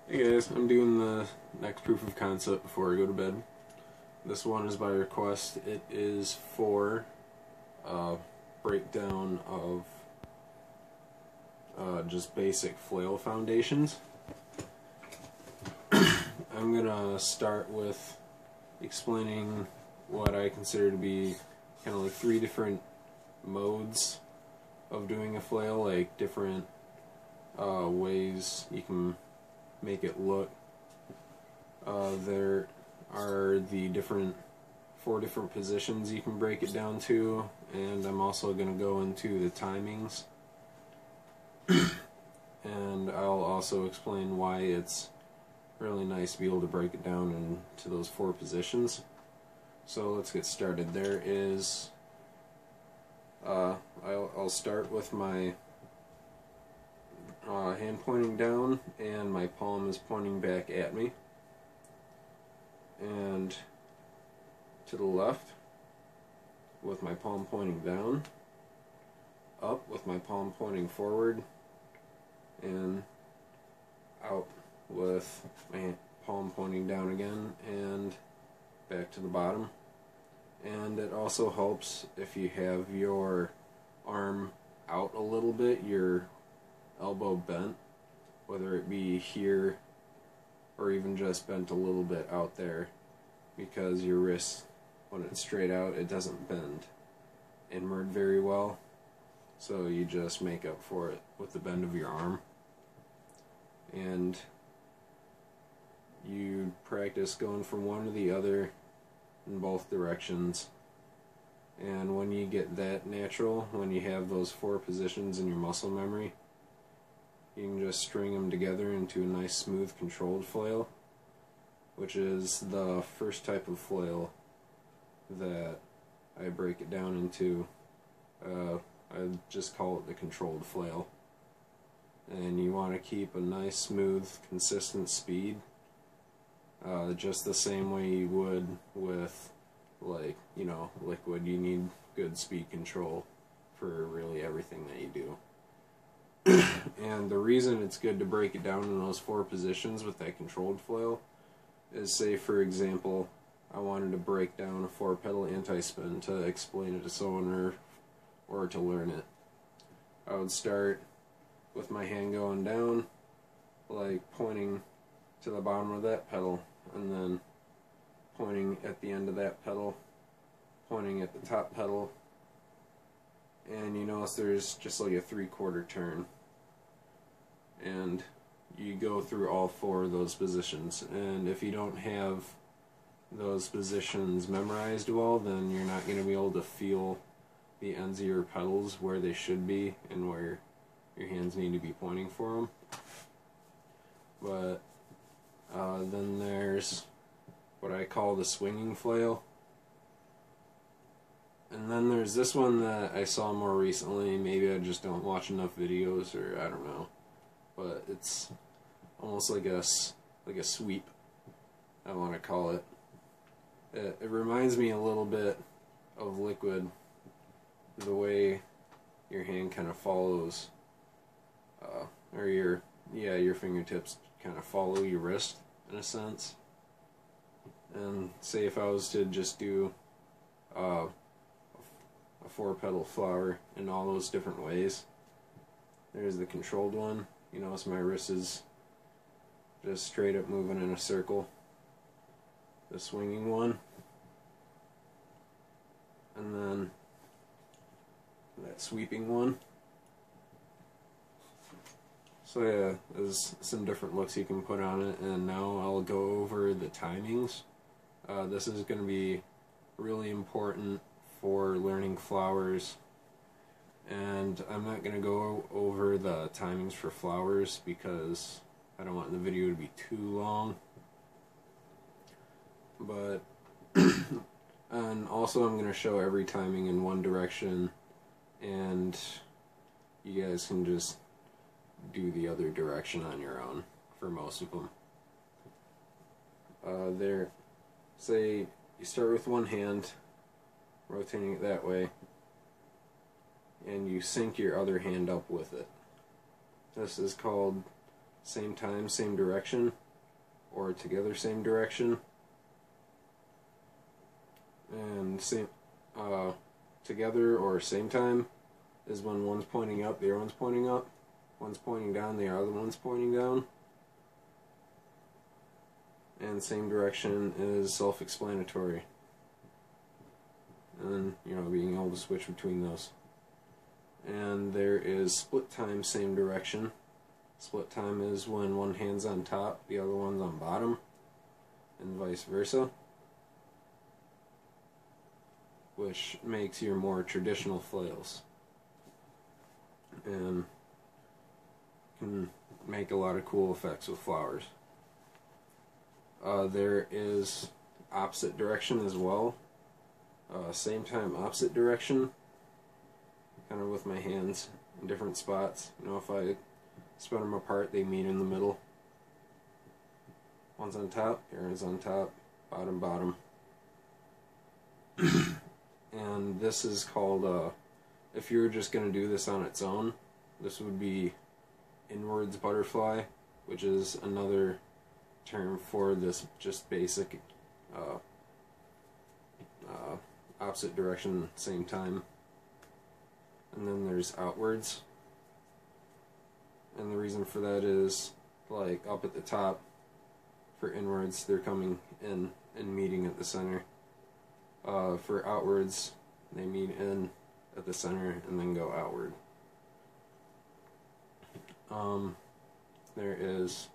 Hey guys, I'm doing the next proof of concept before I go to bed. This one is by request. It is for a breakdown of just basic flail foundations. I'm gonna start with explaining what I consider to be kind of like three different modes of doing a flail, like different ways you can make it look. There are the four different positions you can break it down to, and I'm also going to go into the timings, and I'll also explain why it's really nice to be able to break it down into those four positions. So let's get started. I'll start with my hand pointing down, and my palm is pointing back at me. And to the left with my palm pointing down, up with my palm pointing forward, and out with my palm pointing down again, and back to the bottom. And it also helps if you have your arm out a little bit, your elbow bent, whether it be here or even just bent a little bit out there, because your wrist, when it's straight out, it doesn't bend inward very well, so you just make up for it with the bend of your arm. And you practice going from one to the other in both directions, and when you get that natural, when you have those four positions in your muscle memory, you can just string them together into a nice smooth controlled flail, which is the first type of flail that I break it down into. I just call it the controlled flail. And you want to keep a nice smooth consistent speed, just the same way you would with, like, liquid. You need good speed control for really everything that you do. And the reason it's good to break it down in those four positions with that controlled flail is, say for example, I wanted to break down a 4-pedal anti-spin to explain it to someone or to learn it. I would start with my hand going down, like pointing to the bottom of that pedal, and then pointing at the end of that pedal, pointing at the top pedal, and you notice there's just like a 3/4 turn, and you go through all four of those positions. And if you don't have those positions memorized well, then you're not going to be able to feel the ends of your pedals where they should be and where your hands need to be pointing for them. But then there's what I call the swinging flail. And then there's this one that I saw more recently. Maybe I just don't watch enough videos, or I don't know. But it's almost like a sweep, I want to call it. It reminds me a little bit of liquid, the way your hand kind of follows, or your fingertips kind of follow your wrist in a sense. And say if I was to just do a 4-pedal flower in all those different ways. There's the controlled one. You notice my wrist is just straight up moving in a circle. The swinging one. And then that sweeping one. So yeah, there's some different looks you can put on it, and now I'll go over the timings. This is going to be really important for learning flowers, and I'm not going to go over the timings for flowers because I don't want the video to be too long. But and also I'm going to show every timing in one direction, and you guys can just do the other direction on your own for most of them. Say you start with one hand, rotating it that way, and you sync your other hand up with it. This is called same time, same direction, or together, same direction. And same together or same time is when one's pointing up, the other one's pointing up. One's pointing down, the other one's pointing down. And same direction is self-explanatory. And, you know, being able to switch between those. And there is split time, same direction. Split time is when one hand's on top, the other one's on bottom, and vice versa. Which makes your more traditional flails. And can make a lot of cool effects with flowers. There is opposite direction as well. Same time, opposite direction. Kind of with my hands in different spots. You know, if I spread them apart, they meet in the middle. One's on top, the other's on top, bottom, bottom. And this is called, if you were just going to do this on its own, this would be inwards butterfly, which is another term for this just basic opposite direction, same time. And then there's outwards. And the reason for that is, like, up at the top, for inwards, they're coming in and meeting at the center. For outwards, they meet in at the center and then go outward. There is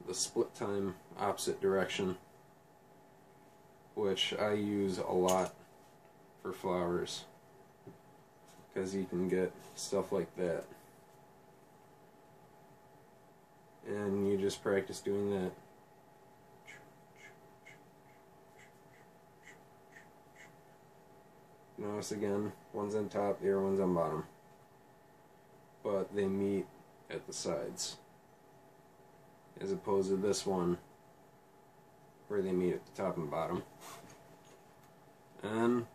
the split time opposite direction, which I use a lot for flowers, because you can get stuff like that. And you just practice doing that. Notice again, one's on top, the other one's on bottom. But they meet at the sides. As opposed to this one, where they meet at the top and bottom. And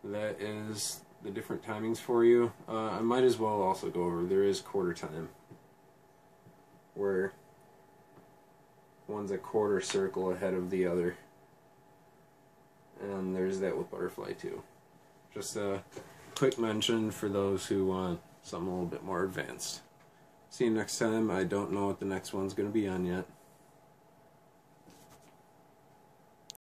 that is the different timings for you. I might as well also go over, there is quarter time, where one's a quarter circle ahead of the other. And there's that with butterfly too. Just a quick mention for those who want something a little bit more advanced. See you next time. I don't know what the next one's going to be on yet.